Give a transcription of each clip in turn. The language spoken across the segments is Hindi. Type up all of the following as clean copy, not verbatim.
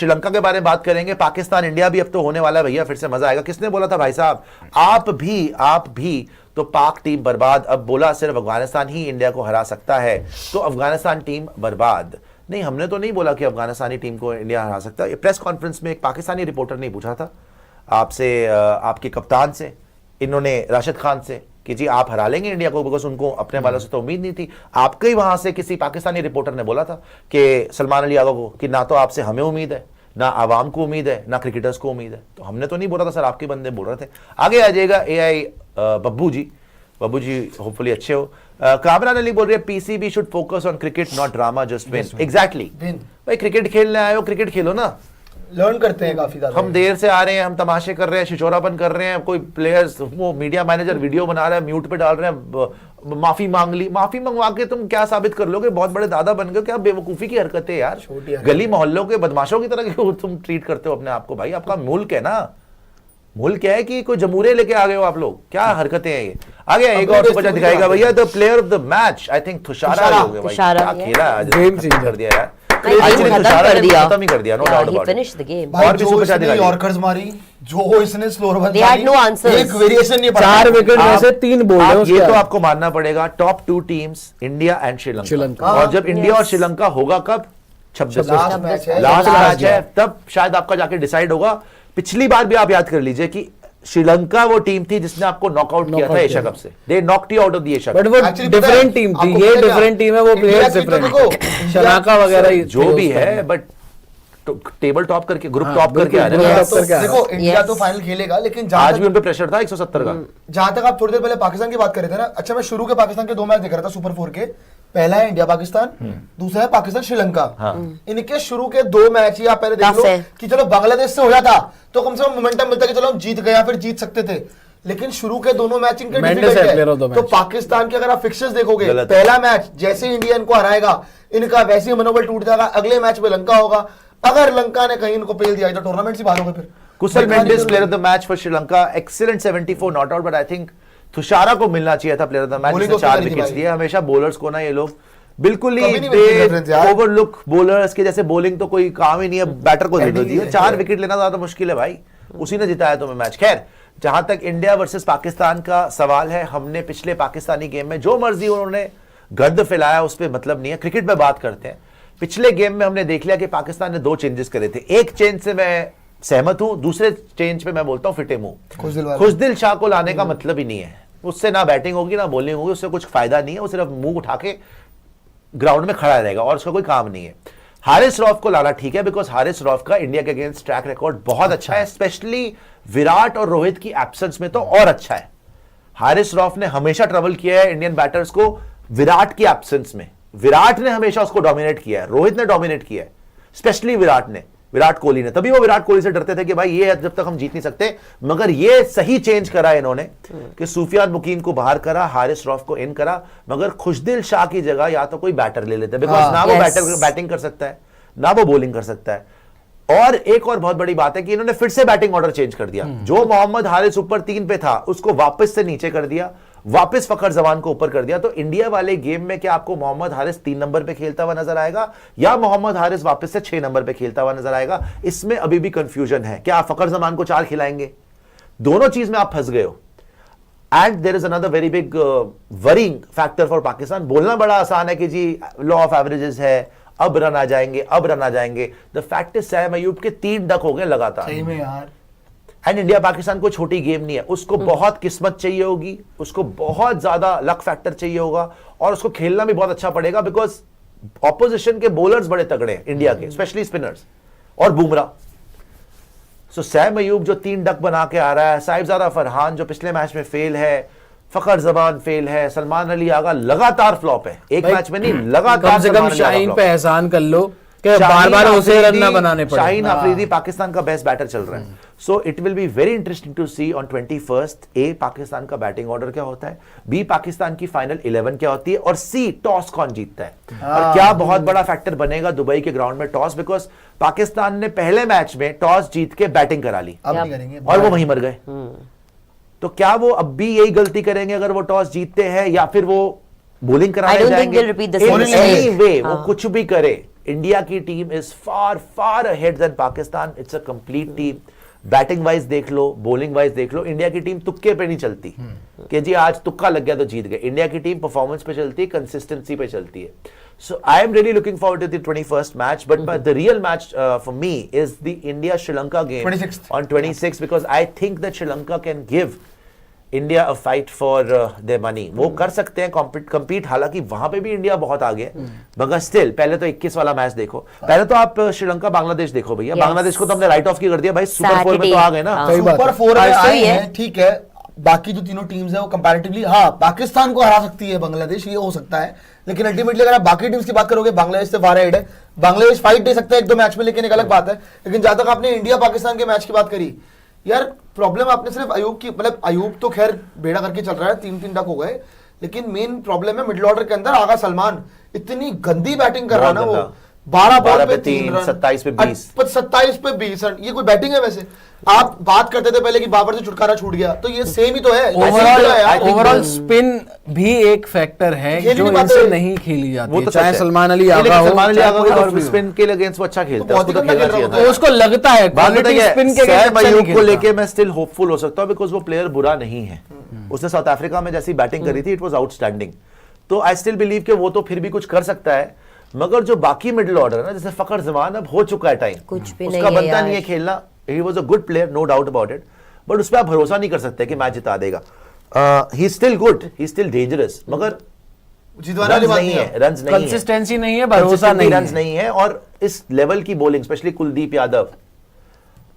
श्रीलंका के बारे में बात करेंगे, पाकिस्तान इंडिया भी अब तो होने वाला है भैया, फिर से मजा आएगा। किसने बोला था भाई साहब, आप भी तो पाक टीम बर्बाद, अब बोला सिर्फ अफगानिस्तान ही इंडिया को हरा सकता है, तो अफगानिस्तान टीम बर्बाद। नहीं, हमने तो नहीं बोला कि अफगानिस्तानी टीम को इंडिया हरा सकता है। प्रेस कॉन्फ्रेंस में एक पाकिस्तानी रिपोर्टर ने पूछा था आपसे, आपके कप्तान से, इन्होंने राशिद खान से, कि जी आप हरा लेंगे इंडिया को, बिकॉज उनको अपने वालों से तो उम्मीद नहीं थी। आपके ही वहां से किसी पाकिस्तानी रिपोर्टर ने बोला था कि सलमान अली यादव को, कि ना तो आपसे हमें उम्मीद है, ना आवाम को उम्मीद है, ना क्रिकेटर्स को उम्मीद है। तो हमने तो नहीं बोला था सर, आपके बंदे बोल रहे थे। आगे आ जाएगा AI बब्बू जी होपफुली अच्छे हो। कामरान अली बोल रहे हैं PCB should focus on cricket not drama, just win. Exactly भाई, क्रिकेट खेलने आए हो, क्रिकेट खेलो ना, लर्न करते हैं काफी ज्यादा। हम देर से आ रहे हैं, हम तमाशे कर रहे हैं, शिशोरापन कर रहे हैं, कोई प्लेयर्स, वो मीडिया मैनेजर वीडियो बना रहा है, म्यूट पे डाल रहे हैं, माफी मांग ली, माफी मंगवा के तुम क्या साबित कर लोगे, बहुत बड़े दादा बन गए, क्या बेवकूफी की हरकतें यार, गली मोहल्लों के बदमाशों की तरह क्यों तुम ट्रीट करते हो अपने आप को। भाई आपका मुल्क है ना, मुल्क क्या है कि कोई जमूरे लेके आ गए हो आप लोग, क्या हरकतें हैं ये। आगे एक और सुपर चैट दिखाएगा भैया, the player of the match I think Thushara हो गया भाई, क्या खेला आज, गेम चेंजर कर दिया यार, खत्म कर दिया, नो डाउट अबाउट इट। और भी सुपर चैट दिखाएगा, यॉर्कर्स मारी, जो इसने स्लोअर बंद They had no answers. एक वेरिएशन नहीं पड़ा। 4 विकेट में से 3 बोल्ड है ये तो आपको मानना पड़ेगा, top 2 teams India and Sri Lanka, और जब इंडिया और श्रीलंका होगा कब, 26 लास्ट मैच है, लास्ट मैच है, तब शायद आपका जाके डिसाइड होगा। पिछली बार भी आप याद कर लीजिए कि श्रीलंका वो टीम थी जिसने आपको नॉकआउट किया था एशिया कप से, they knocked you out of the Asia but वो डिफरेंट टीम थी, ये डिफरेंट टीम है, वो प्लेयर्स डिफरेंट, शनाका वगैरह जो भी है, बट टेबल टॉप करके, ग्रुप टॉप करके आ रहे हैं। देखो इंडिया तो फाइनल खेलेगा, लेकिन आज भी उन पे प्रेशर था 170 का। जहां तक आप थोड़ी देर पहले पाकिस्तान की बात कर रहे थे ना, अच्छा मैं शुरू के पाकिस्तान के 2 मैच देख रहा था सुपर 4 के, पहला है इंडिया पाकिस्तान, दूसरा है पाकिस्तान श्रीलंका। इनके शुरू के 2 मैच ही आप पहले देख लो कि चलो बांग्लादेश से हो जाता तो कम से कम मोमेंटम मिलता कि चलो हम जीत गए या फिर जीत सकते थे, लेकिन शुरू के दोनों मैच इनके डिफिकल्ट है। तो पाकिस्तान के अगर आप फिक्चर्स देखोगे, पहला मैच जैसे इंडिया इनको हराएगा, इनका वैसे ही मनोबल टूट जाएगा, अगले मैच में लंका होगा, अगर लंका ने कहीं इनको पेल दिया तो टूर्नामेंट से बाहर होगा। फिर Kushal Mendis player of the match for Sri Lanka, excellent 74 not out, but I think Tushara को मिलना चाहिए था प्लेयर ऑफ द मैच, जिसने 4 विकेट्स लिए। हमेशा बॉलर्स को ना ये लोग बिल्कुल ही ओवरलुक, बॉलर्स के जैसे बॉलिंग तो कोई काम ही नहीं है, बैटर को दे दो जी, 4 विकेट लेना ज्यादा मुश्किल है भाई, उसी ने जिताया तुम्हें मैच। खैर, जहां तक इंडिया वर्सेस पाकिस्तान का सवाल है, हमने पिछले पाकिस्तानी गेम में जो मर्जी उन्होंने गर्द फैलाया उस पर मतलब नहीं है, क्रिकेट में बात करते हैं। पिछले गेम में हमने देख लिया कि पाकिस्तान ने 2 चेंजेस करे थे, एक चेंज से मैं सहमत हूं, दूसरे चेंज पे मैं बोलता हूं फिटे मुंह। खुशदिल शाह को लाने का मतलब ही नहीं है, उससे ना बैटिंग होगी ना बॉलिंग होगी, उससे कुछ फायदा नहीं है, वो सिर्फ मुंह उठा के ग्राउंड में खड़ा रहेगा और उसका कोई काम नहीं है। हारिस रऊफ को लाना ठीक है, बिकॉज हारिस रऊफ का इंडिया के अगेंस्ट ट्रैक रिकॉर्ड बहुत अच्छा है, स्पेशली विराट और रोहित की एब्सेंस में तो और अच्छा है। हारिस रऊफ ने हमेशा ट्रबल किया है इंडियन बैटर्स को विराट की एब्सेंस में, विराट ने हमेशा उसको डोमिनेट किया है, रोहित ने डोमिनेट किया है, स्पेशली विराट कोहली ने, तभी वो विराट कोहली से डरते थे कि भाई ये जब तक हम जीत नहीं सकते। मगर ये सही चेंज करा इन्होंने कि सुफियान मुकीम को बाहर करा, हारिस रऊफ को इन करा, मगर खुशदिल शाह की जगह या तो कोई बैटर ले लेते, बिकॉज ना वो बैटिंग कर सकता है ना वो बॉलिंग कर सकता है। और एक और बहुत बड़ी बात है कि इन्होंने फिर से बैटिंग ऑर्डर चेंज कर दिया, जो मोहम्मद हारिस ऊपर 3 पे था उसको वापस से नीचे कर दिया, वापस फखर जमान को ऊपर कर दिया। तो इंडिया वाले गेम में क्या आपको मोहम्मद हारिस 3 नंबर पे खेलता हुआ नजर आएगा या मोहम्मद हारिस वापस से 6 नंबर पे खेलता हुआ नजर आएगा, इसमें अभी भी कंफ्यूजन है। क्या फखर जमान को 4 खिलाएंगे? दोनों चीज में आप फंस गए हो। And there is another very big worrying factor for Pakistan. बोलना बड़ा आसान है कि जी लॉ ऑफ एवरेजेस है, अब रन आ जाएंगे, अब रन आ जाएंगे। The fact is Sam Ayub के 3 डक हो गए लगातार। सही में यार, एंड इंडिया पाकिस्तान को छोटी गेम नहीं है, उसको बहुत किस्मत चाहिए होगी, उसको बहुत ज्यादा लक फैक्टर चाहिए होगा, और उसको खेलना भी बहुत अच्छा पड़ेगा, बिकॉज ऑपोजिशन के बॉलर्स बड़े तगड़े हैं इंडिया के, स्पेशली स्पिनर्स और बुमराह। सो सैम अयूब जो 3 डक बना के आ रहा है, साहिबजादा फरहान जो पिछले मैच में फेल है, फखर जमान फेल है, सलमान अली आगा लगातार फ्लॉप है, एक मैच में नहीं लगातार। कम से कम शाहीन पे एहसान कर लो कि बार-बार उसे रन ना बनाने पड़े। शाहीन अफरीदी पाकिस्तान का बेस्ट बैटर चल रहा है। So it will be very interesting to see on 21st ए पाकिस्तान का बैटिंग ऑर्डर क्या होता है, बी पाकिस्तान की फाइनल 11 क्या होती है, और सी टॉस कौन जीतता है। और क्या बहुत बड़ा फैक्टर बनेगा दुबई के ग्राउंड में टॉस, बिकॉज पाकिस्तान ने पहले मैच में टॉस जीत के बैटिंग करा ली और वो वहीं मर गए। तो क्या वो अब भी यही गलती करेंगे अगर वो टॉस जीतते हैं, या फिर वो बॉलिंग कराने जाएंगे? वे वो कुछ भी करे, इंडिया की team is far far ahead than Pakistan. It's a complete team. Batting wise देख लो, बॉलिंग वाइज देख लो, इंडिया की टीम तुक्के पे नहीं चलती कि जी आज तुक्का लग गया तो जीत गए. इंडिया की टीम परफॉर्मेंस पे चलती है, कंसिस्टेंसी पे चलती है. So I am really looking forward to the 21st match, but the real match for me is the India Sri Lanka game 26th. on 26 because I think that Sri Lanka can give India a fight for their money. वो कर सकते हैं compete. हालांकि वहां पे भी इंडिया बहुत आगे है, मगर स्टिल पहले तो 21 वाला मैच देखो. पहले तो आप श्रीलंका बांग्लादेश देखो भैया. Yes. बांग्लादेश को तो हमने राइट ऑफ की कर दिया भाई. सुपर 4 में तो आ गए ना. सही बात है. सुपर 4 में ऐसे आए ही है. हैं, ठीक है. बाकी जो तीनों टीम्स है वो कंपैरेटिवली पाकिस्तान को हरा सकती है बांग्लादेश, ये हो सकता है. लेकिन अल्टीमेटली अगर आप बाकी टीम्स की बात करोगे, बांग्लादेश से फार अहेड है. बांग्लादेश फाइट दे सकता है एक दो मैच में, लेकिन एक अलग बात है. लेकिन जहां तक आपने इंडिया पाकिस्तान के मैच की बात करी यार, प्रॉब्लम आपने सिर्फ अयूब की, मतलब अयूब तो खैर बेड़ा करके चल रहा है, 3-3 डक हो गए. लेकिन मेन प्रॉब्लम है मिडिल ऑर्डर के अंदर आगा सलमान इतनी गंदी बैटिंग कर रहा है ना वो. 12 बॉल पे 3 रन, 27 पे 20. 27 पे 20 रन. ये कोई बैटिंग है वैसे? आप बात करते थे पहले कि बाबर से छुटकारा छूट गया, तो ये सेम ही तो है. ओवरऑल स्पिन भी एक फैक्टर है खेलनी जो बात इनसे है. नहीं खेली जाती वो है. तो चाहे सच है. सलमान अली नहीं, आगा लेकिन हो, सलमान अली चाहे आगा कोई और तो भी हो. स्पिन के अगेंस्ट वो अच्छा खेलता है. बहुत उसको ही तो गंदा खेलना खेल चाहिए रहा था. तो उसको लगता है बात क्वालिटी बताइए, स्पिन के सैम against अच्छा अयूब नहीं को खेलता. लेके मैं स्टिल होपफुल हो सकता हूं बिकॉज वो प्लेयर बुरा नहीं है. उसने साउथ अफ्रीका में जैसी बैटिंग करी थी, इट वाज आउटस्टैंडिंग. तो आई स्टिल बिलीव कि वो तो फिर भी कुछ कर सकता है. मगर जो बाकी मिडिल ऑर्डर है ना, जैसे फखर जमान, अब हो चुका है टाइम, कुछ भी उसका नहीं है बनता यार. नहीं है खेलना. He was a good player, no doubt about it, but उस पर आप भरोसा नहीं कर सकते कि मैच जिता देगा. He still good, he still dangerous, मगर जितवाने वाली रन्स बात नहीं नहीं है. रन्स नहीं है, कंसिस्टेंसी नहीं है, भरोसा नहीं रन्स है. नहीं है. और इस लेवल की बॉलिंग, स्पेशली कुलदीप यादव,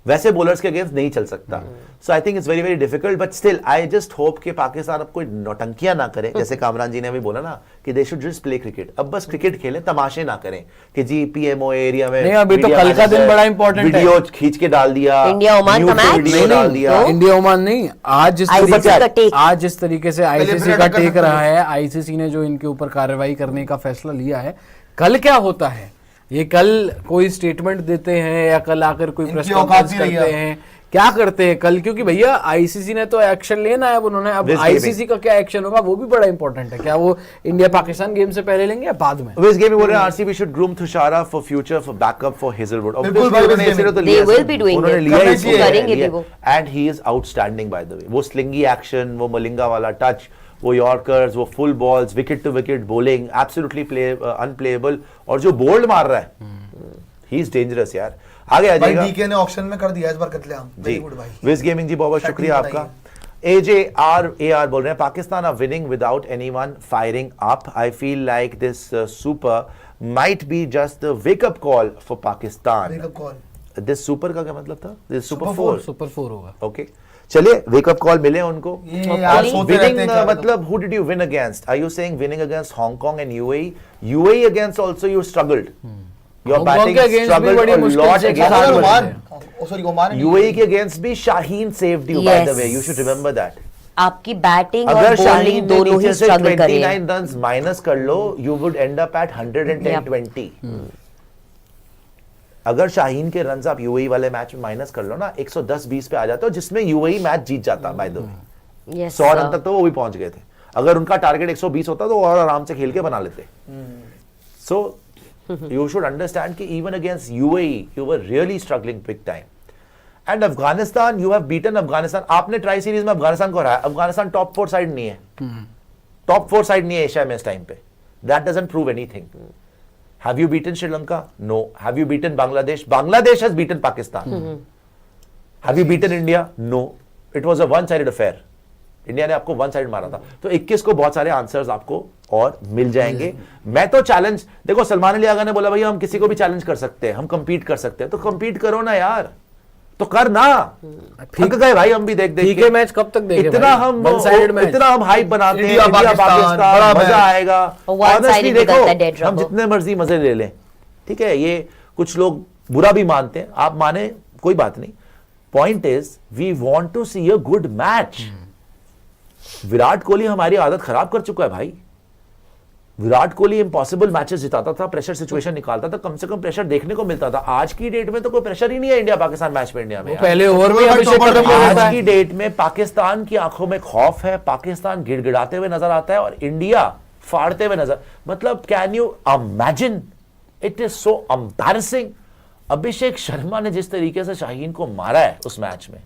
वैसे बॉलर्स के अगेंस्ट नहीं चल सकता. So I think it's very very difficult, but still I just hope कि पाकिस्तान अब कोई नौटंकियां ना करे. जैसे कामरान जी ने भी बोला ना कि they should just play cricket. अब बस क्रिकेट खेलें, तमाशे ना करें कि जी पीएमओ एरिया में नहीं, अभी तो media कल का दिन manager बड़ा important है. वीडियो खींच के डाल दिया, इंडिया ओमान का न्यूज़ पे मैच? वीडियो डाल दिया. तो? इंडिया ओमान नहीं, आज जिस ICC तरीके का take. आज जिस तरीके से आईसीसी पहले का कर टेक सकते रहा हैं. है, आईसीसी ने जो इनके ऊपर कार्रवाई करने का फैसला लिया है, कल क्या होता है, ये कल कोई स्टेटमेंट देते हैं या कल आकर कोई इनकी प्रेस औकात कॉन्फ्रेंस भी नहीं करते है. हैं, क्या करते हैं कल? क्योंकि भैया आईसीसी ने तो एक्शन लेना है. अब उन्होंने, अब This आईसीसी का क्या एक्शन होगा वो भी बड़ा इंपॉर्टेंट है. क्या वो इंडिया पाकिस्तान गेम से पहले लेंगे या बाद में? इस गेम में बोल रहे हैं RCB should groom Thushara for future, for backup for Hazlewood. बिल्कुल भाई, उन्होंने बिल्कुल. इसीलिए तो They लिया. will be doing उन्होंने it. लिया करना इसलिए चाहिए. करेंगे भी वो. And he is outstanding by the way. वो स्लिंगी एक्शन, वो मलिंगा वाला टच, वो यॉर्कर्स, वो full balls, wicket to wicket bowling, absolutely unplayable. और जो बोल्ड मार रहा है, ही इज डेंजरस यार. आगे आ भाई जाएगा डीके ने ऑक्शन में कर दिया इस बार कत्लेआम. जी. वेरी गुड भाई. विज गेमिंग जी, बहुत बहुत Strategy शुक्रिया बताइए. आपका. AJR बोल रहे हैं Pakistan are winning without anyone firing up. I feel like this super might be just the wake up call for Pakistan. Wake up call. This super का क्या मतलब था? This super Super 4. सुपर 4 होगा. ओके, चलिए वेकअप कॉल मिले उनको. ये यार सोते रहते विनिंग हैं क्या मतलब who did you win against? Are you saying winning against Hong Kong and UAE? UAE against also you struggled. Your Hong Kong batting के against भी struggled बड़ी a मुश्किल lot से against सात बताओ. बजे. Oman, sorry Oman. UAE के अगेंस्ट भी Shaheen saved you by the Yes. way. You should remember that. आपकी बैटिंग और अगर बॉलिंग शाहीन ने दोनों ही नीचे से स्ट्रगल करे. 29 रन्स माइनस कर लो, you would end up at 110-20. अगर शाहीन के रन्स आप यूएई वाले मैच में माइनस कर लो ना, 110-20 पे आ जाते हो, जिसमें यूएई मैच जीत जाता by the way. Yes, 100 run sir. तक तो वो भी पहुंच गए थे. अगर उनका टारगेट 120 होता तो और आराम से खेल के बना लेते. सो यू शुड अंडरस्टैंड कि even against UAE you were really struggling big time. And Afghanistan, you have beaten Afghanistan. आपने ट्राई सीरीज में अफगानिस्तान को हराया. अफगानिस्तान टॉप 4 साइड नहीं है. टॉप 4 साइड नहीं है एशिया में इस टाइम पे. That doesn't prove anything. Have you beaten Sri Lanka? No. Have you beaten Bangladesh? Bangladesh has beaten Pakistan. Have you beaten India? No. It was a one-sided affair. India ने आपको वन साइड मारा था. तो 21 को बहुत सारे आंसर्स आपको और मिल जाएंगे. मैं तो चैलेंज, देखो सलमान अली आगा ने बोला भैया हम किसी को भी चैलेंज कर सकते हैं, हम compete कर सकते हैं. तो compete करो ना यार, तो कर ना. थक गए भाई हम भी देख देख ठीक के. है, मैच कब तक देखें इतना भाई? हम One sided match. इतना हम हाइप बनाते हैं. इंडिया इंडिया पाकिस्तान, पाकिस्तान बड़ा मजा मैच. आएगा. और one Honestly sided देखो, निकलता है dead हम rubber. जितने मर्जी मजे ले लें, ठीक है, ये कुछ लोग बुरा भी मानते हैं, आप माने कोई बात नहीं. Point is we want to see a good match. Virat Kohli हमारी आदत खराब कर चुका है भाई. विराट कोहली इम्पॉसिबल मैचेस जिताता था, प्रेशर सिचुएशन निकालता था, कम से कम प्रेशर देखने को मिलता था. आज की डेट में तो कोई प्रेशर ही नहीं है इंडिया पाकिस्तान मैच में. इंडिया में यार. पहले ओवर में अभिषेक टॉपर कदम था. को आज देता की है. डेट में पाकिस्तान की आंखों में खौफ है. पाकिस्तान गिड़गिड़ाते हुए नजर आता है और इंडिया फाड़ते हुए नजर. मतलब can you imagine it is so embarrassing. Abhishek Sharma ने जिस तरीके से शाहीन को मारा है उस मैच में,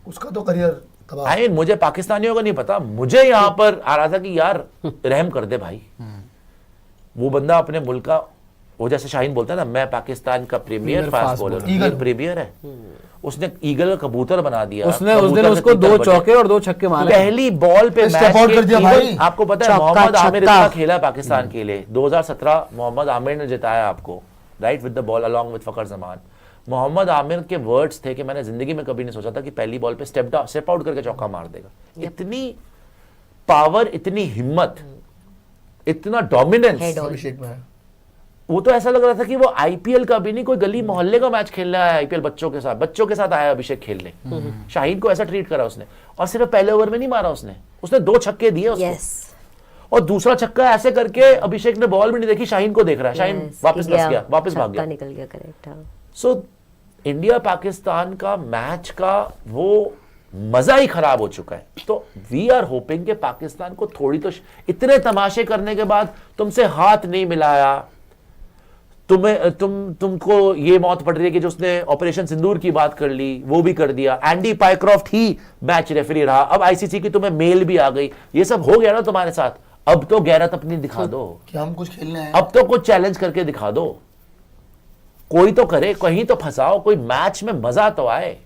उसका तो करियर तबाह। आई मीन मुझे पाकिस्तानियों का नहीं पता, मुझे यहां पर आ रहा था कि यार रहम कर दे भाई, वो बंदा अपने मुल्क का, वो जैसे शाहीन बोलता है ना, मैं पाकिस्तान का प्रीमियर फास्ट बॉलर, ये प्रीमियर है, उसने ईगल का कबूतर बना दिया। उसने उस दिन उसको 2 चौके और 2 छक्के मारे पहली बॉल पे स्टेप आउट कर दिया भाई। आपको पता है मोहम्मद आमिर इतना खेला है पाकिस्तान के लिए, 2017 मोहम्मद आमिर ने जिताया आपको, right, with the ball along with Fakhar Zaman. Mohammad Aamir के वर्ड्स थे कि मैंने जिंदगी में कभी नहीं सोचा था कि पहली बॉल पे स्टेप आउट करके चौका मार देगा। इतनी पावर, इतनी हिम्मत, इतना डोमिनेंस अभिषेक में है। वो तो ऐसा लग रहा था कि वो आईपीएल का भी नहीं, कोई गली मोहल्ले का मैच खेल रहा है आईपीएल, बच्चों के साथ आया अभिषेक खेलने। शाहीन को ऐसा ट्रीट करा उसने, और सिर्फ पहले ओवर में नहीं मारा उसने 2 छक्के दिए उसको। और दूसरा छक्का ऐसे करके अभिषेक ने बॉल भी नहीं देखी, शाहीन को देख रहा है, शाहीन वापस भाग गया, निकल गया। करेक्ट। सो इंडिया पाकिस्तान का मैच का वो मजा ही खराब हो चुका है। तो वी आर होपिंग कि पाकिस्तान को थोड़ी तो, इतने तमाशे करने के बाद तुमसे हाथ नहीं मिलाया, तुमको ये मौत पड़ रही है कि जो उसने ऑपरेशन सिंदूर की बात कर ली वो भी कर दिया, एंडी पाइक्रॉफ्ट ही मैच रेफरी रहा, अब आईसीसी की तुम्हें मेल भी आ गई, ये सब हो गया ना तुम्हारे साथ, अब तो गैरत अपनी दिखा दो कि हम कुछ खेलने हैं, अब तो कुछ चैलेंज करके दिखा दो, कोई तो करे, कहीं तो फंसाओ, कोई मैच में मजा तो आए,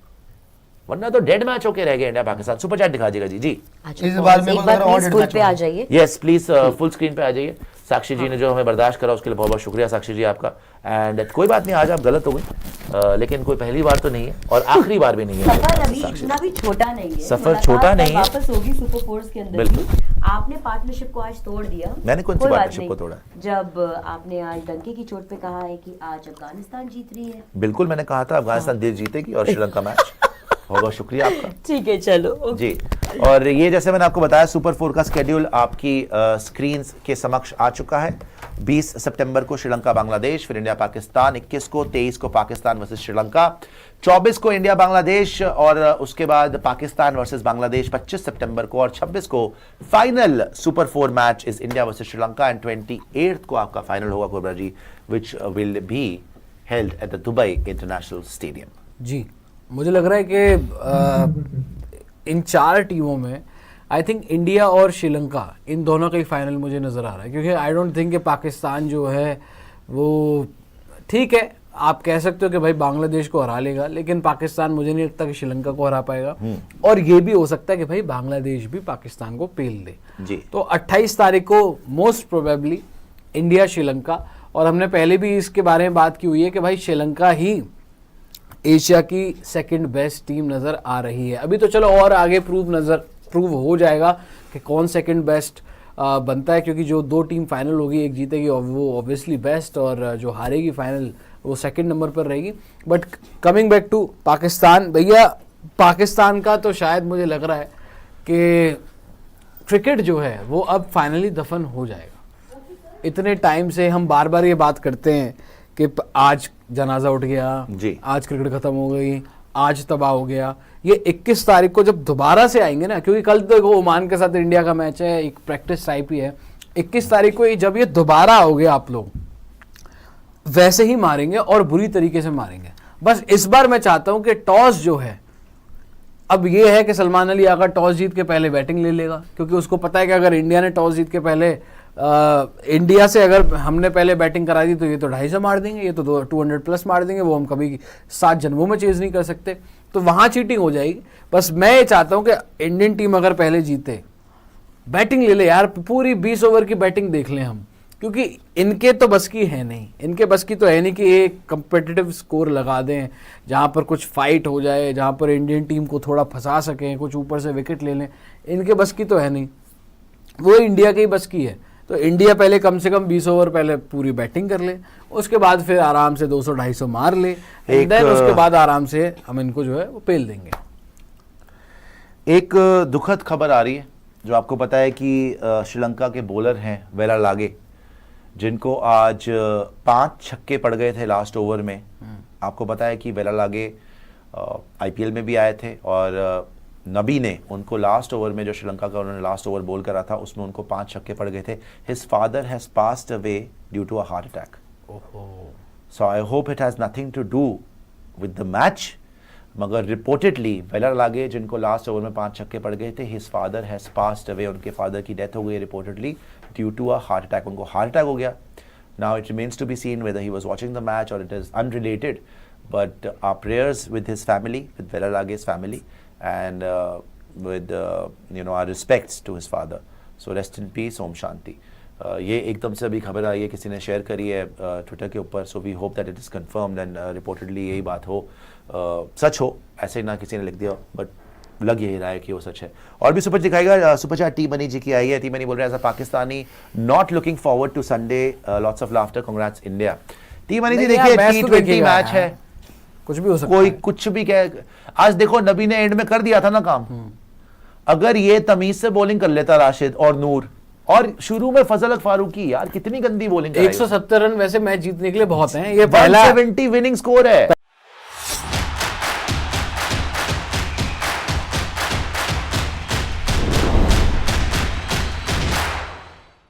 वरना तो डेड मैच होके रह गए इंडिया पाकिस्तान। सुपर चैट दिखा दीजिएगा जी। इस बार में स्कूल पे आ जाइए। यस प्लीज, फुल स्क्रीन पे आ जाइए। साक्षी जी ने जो हमें बर्दाश्त करा उसके लिए बहुत बहुत शुक्रिया साक्षी जी आपका। एंड कोई बात नहीं, आज आप गलत हो गई, लेकिन कोई पहली बार तो नहीं है और आखिरी बार भी नहीं है। सफर अभी इतना भी छोटा नहीं है, सफर छोटा नहीं है, वापस होगी सुपर फोर्स के अंदर। बिल्कुल। आपने पार्टनरशिप को आज तोड़ दिया। मैंने कौन सी कोई बात पार्टनरशिप नहीं। को तोड़ा? जब आपने आज डंके की चोट पे कहा है कि आज अफगानिस्तान जीत रही है। बिल्कुल, मैंने कहा था अफगानिस्तान दिल जीतेगी और श्रीलंका मैच। बहुत बहुत शुक्रिया आपका ठीक है, चलो जी। और ये जैसे मैंने आपको बताया, सुपर 4 का स्केड्यूल आपकी स्क्रीन के समक्ष आ चुका है। 20 सितंबर को श्रीलंका बांग्लादेश, फिर इंडिया पाकिस्तान 21 को, 23 को पाकिस्तान वर्सेस श्रीलंका, 24 को इंडिया बांग्लादेश, और उसके बाद पाकिस्तान वर्सेस बांग्लादेश 25 सितंबर को, और 26 को final super 4 match is India versus Sri Lanka, and 28 को आपका फाइनल होगा Cobra ji, which will be held at the Dubai international stadium. जी, मुझे लग रहा है कि इन 4 टीमों में आई थिंक इंडिया और श्रीलंका, इन दोनों का ही फाइनल मुझे नज़र आ रहा है, क्योंकि आई डोंट थिंक कि पाकिस्तान जो है वो, ठीक है आप कह सकते हो कि भाई बांग्लादेश को हरा लेगा, लेकिन पाकिस्तान मुझे नहीं लगता कि श्रीलंका को हरा पाएगा। और ये भी हो सकता है कि भाई बांग्लादेश भी पाकिस्तान को पेल दे जी। तो 28 तारीख को मोस्ट प्रोबेबली इंडिया श्रीलंका, और हमने पहले भी इसके बारे में बात की हुई है कि भाई श्रीलंका ही एशिया की सेकंड बेस्ट टीम नज़र आ रही है। अभी तो चलो और आगे प्रूव हो जाएगा कि कौन सेकंड बेस्ट बनता है, क्योंकि जो 2 टीम फाइनल होगी, एक जीतेगी और वो ऑब्वियसली बेस्ट, और जो हारेगी फाइनल वो सेकंड नंबर पर रहेगी। But coming back to Pakistan, भैया पाकिस्तान का तो शायद मुझे लग रहा है कि क्रिकेट जो है वो अब फाइनली दफन हो जाएगा। इतने टाइम से हम बार बार ये बात करते हैं कि आज जनाजा उठ गया जी, आज क्रिकेट खत्म हो गई, आज तबाह हो गया। ये 21 तारीख को जब दोबारा से आएंगे ना, क्योंकि कल तो ओमान के साथ इंडिया का मैच है, एक प्रैक्टिस टाइप ही है, 21 तारीख को जब ये दोबारा आओगे आप लोग वैसे ही मारेंगे और बुरी तरीके से मारेंगे। बस इस बार मैं चाहता हूं कि टॉस जो है, अब ये है कि सलमान अली आगा टॉस जीत के पहले बैटिंग ले लेगा, क्योंकि उसको पता है कि अगर इंडिया ने टॉस जीत के पहले इंडिया से अगर हमने पहले बैटिंग करा दी तो ये तो 250 मार देंगे, ये तो 200 प्लस मार देंगे, वो हम कभी 7 जन्मों में चेज नहीं कर सकते, तो वहाँ चीटिंग हो जाएगी। बस मैं ये चाहता हूँ कि इंडियन टीम अगर पहले जीते, बैटिंग ले ले यार, पूरी 20 ओवर की बैटिंग देख लें हम, क्योंकि इनके तो बस की है नहीं, इनके बस की तो है नहीं कि एक कंपेटिटिव स्कोर लगा दें जहाँ पर कुछ फाइट हो जाए, जहाँ पर इंडियन टीम को थोड़ा फंसा सकें, कुछ ऊपर से विकेट ले लें, इनके बस की तो है नहीं, वो इंडिया की बस की है। तो इंडिया पहले कम से कम 20 ओवर पहले पूरी बैटिंग कर ले, उसके बाद फिर आराम से 200-250 मार ले, देन उसके बाद आराम से हम इनको जो है वो पेल देंगे। एक दुखद खबर आ रही है, जो आपको पता है कि श्रीलंका के बॉलर हैं वेला लागे, जिनको आज 5 छक्के पड़ गए थे लास्ट ओवर में। आपको पता है कि वेला लागे आईपीएल में भी आए थे, और नबी ने उनको लास्ट ओवर में, जो श्रीलंका का उन्होंने लास्ट ओवर बॉल करा था, उसमें उनको 5 छक्के पड़ गए थे। His father has passed away due to a heart attack. So I hope it has nothing to do with the match. मगर रिपोर्टेडली वेलर लागे जिनको लास्ट ओवर में 5 छक्के पड़ गए थे, his father has passed away, उनके फादर की डेथ हो गई reportedly due to a heart attack, उनको हार्ट अटैक हो गया. Now it remains to be seen whether he was watching the match और it is unrelated, but our prayers with his family, with Wellalage's family, and with our respects to his father. So rest in peace, Om Shanti. ये एकदम से अभी खबर आई है, किसी ने शेयर करी है ट्विटर के ऊपर. So we hope that it is confirmed and reportedly यही बात हो, सच हो, ऐसे ही ना किसी ने लिख दिया, बट लग यही रहा है कि वो सच है. और भी सुपर दिखाएगा. Super chat T money ji की आई है. टी मनी बोल रहे हैं as a Pakistani not looking forward to Sunday, lots of laughter, congrats India. T money ji देखिए T20 मैच है, कुछ भी हो सकता कोई है. कुछ भी कह. आज देखो नबी ने एंड में कर दिया था ना काम. अगर ये तमीज से बॉलिंग कर लेता राशिद और नूर, और शुरू में फजल फारूकी, यार कितनी गंदी बॉलिंग. 170 रन वैसे मैच जीतने के लिए बहुत हैं. ये पहला 170 विनिंग स्कोर है.